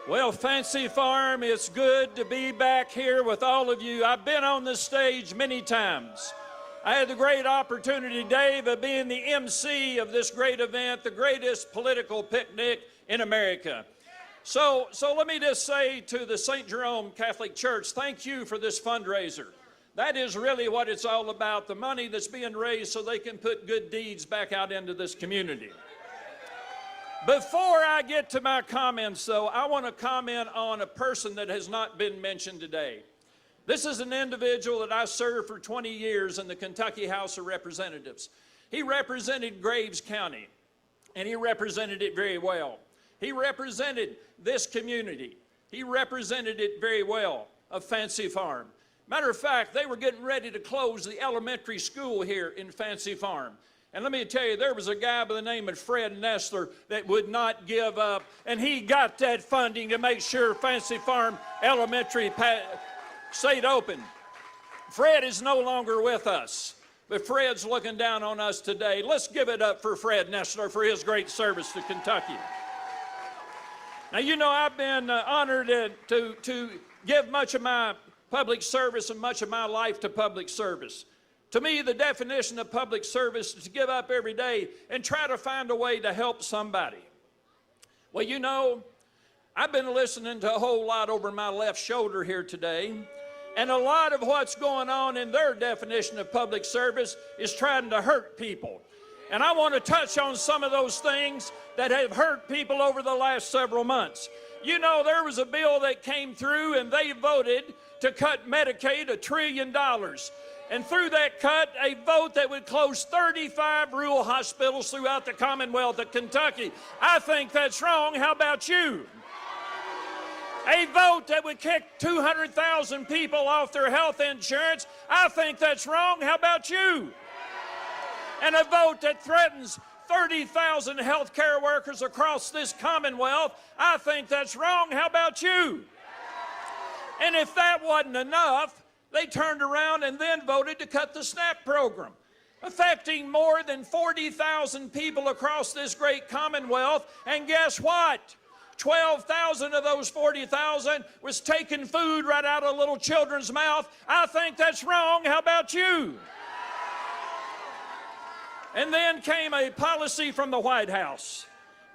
Well, Fancy Farm, it's good to be back here with all of you. I've been on this stage many times. I had the great opportunity, Dave, of being the MC of this great event, the greatest political picnic in America. So let me just say to the St. Jerome Catholic Church, thank you for this fundraiser. That is really what it's all about, the money that's being raised so they can put good deeds back out into this community. Before I get to my comments, though, I want to comment on a person that has not been mentioned today. This is an individual that I served for 20 years in the Kentucky House of Representatives. He represented Graves County, and he represented it very well. He represented this community. He represented it very well, of Fancy Farm. Matter of fact, they were getting ready to close the elementary school here in Fancy Farm. And let me tell you, there was a guy by the name of Fred Nestler that would not give up, and he got that funding to make sure Fancy Farm Elementary stayed open. Fred is no longer with us, but Fred's looking down on us today. Let's give it up for Fred Nestler for his great service to Kentucky. Now, you know, I've been honored to give much of my public service and much of my life to public service. To me, the definition of public service is to give up every day and try to find a way to help somebody. Well, you know, I've been listening to a whole lot over my left shoulder here today, and a lot of what's going on in their definition of public service is trying to hurt people. And I want to touch on some of those things that have hurt people over the last several months. You know, there was a bill that came through, and they voted to cut Medicaid $1 trillion. And through that cut, a vote that would close 35 rural hospitals throughout the Commonwealth of Kentucky. I think that's wrong. How about you? A vote that would kick 200,000 people off their health insurance. I think that's wrong. How about you? And a vote that threatens 30,000 health care workers across this Commonwealth. I think that's wrong. How about you? And if that wasn't enough, they turned around and then voted to cut the SNAP program, affecting more than 40,000 people across this great Commonwealth. And guess what? 12,000 of those 40,000 was taking food right out of little children's mouth. I think that's wrong. How about you? And then came a policy from the White House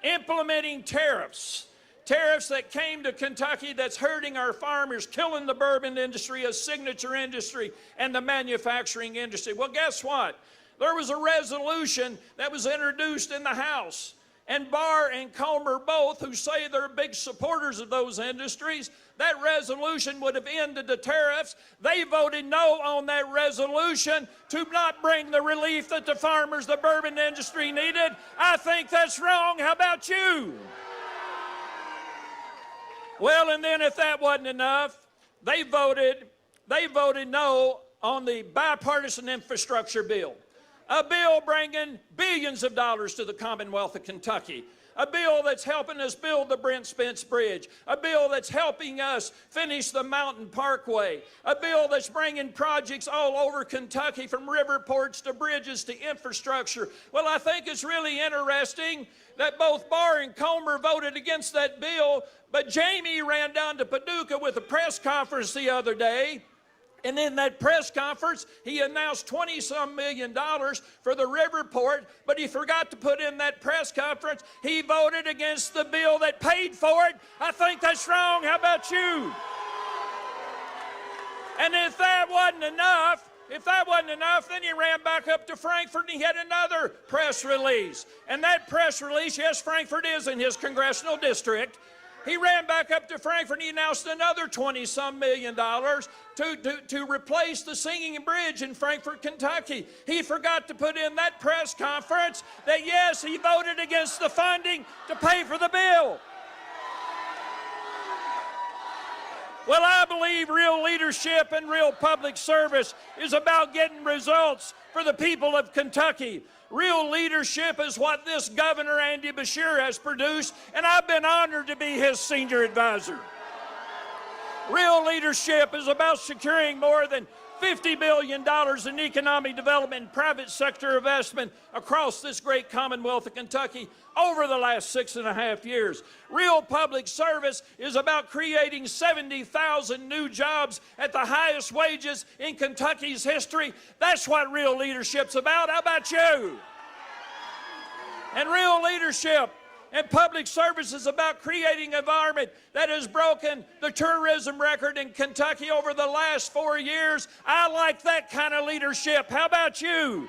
implementing tariffs that came to Kentucky that's hurting our farmers, killing the bourbon industry, a signature industry, and the manufacturing industry. Well, guess what? There was a resolution that was introduced in the House, and Barr and Comer both, who say they're big supporters of those industries, that resolution would have ended the tariffs. They voted no on that resolution to not bring the relief that the farmers, the bourbon industry needed. I think that's wrong. How about you? Well, and then if that wasn't enough, they voted no on the bipartisan infrastructure bill, a bill bringing billions of dollars to the Commonwealth of Kentucky, a bill that's helping us build the Brent Spence Bridge, a bill that's helping us finish the Mountain Parkway, a bill that's bringing projects all over Kentucky from river ports to bridges to infrastructure. Well, I think it's really interesting that both Barr and Comer voted against that bill, but Jamie ran down to Paducah with a press conference the other day, and in that press conference, he announced $20-some million for the river port, but he forgot to put in that press conference, he voted against the bill that paid for it. I think that's wrong. How about you? And if that wasn't enough, then he ran back up to Frankfort and he had another press release. And that press release, yes, Frankfort is in his congressional district. He ran back up to Frankfort and he announced another $20-some million to replace the Singing Bridge in Frankfort, Kentucky. He forgot to put in that press conference that, yes, he voted against the funding to pay for the bill. Well, I believe real leadership and real public service is about getting results for the people of Kentucky. Real leadership is what this Governor Andy Beshear has produced, and I've been honored to be his senior advisor. Real leadership is about securing more than $50 billion in economic development and private sector investment across this great Commonwealth of Kentucky over the last 6.5 years. Real public service is about creating 70,000 new jobs at the highest wages in Kentucky's history. That's what real leadership's about. How about you? And real leadership and public service is about creating an environment that has broken the tourism record in Kentucky over the last 4 years. I like that kind of leadership. How about you?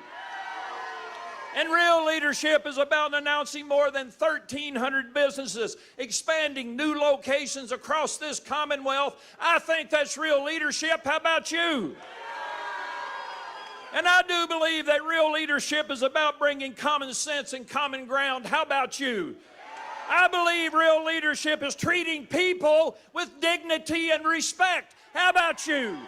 And real leadership is about announcing more than 1,300 businesses, expanding new locations across this Commonwealth. I think that's real leadership. How about you? And I do believe that real leadership is about bringing common sense and common ground. How about you? I believe real leadership is treating people with dignity and respect. How about you?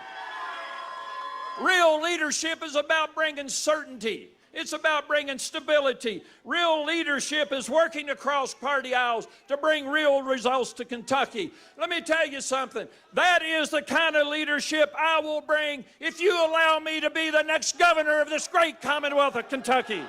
Real leadership is about bringing certainty. It's about bringing stability. Real leadership is working across party aisles to bring real results to Kentucky. Let me tell you something. That is the kind of leadership I will bring if you allow me to be the next governor of this great Commonwealth of Kentucky.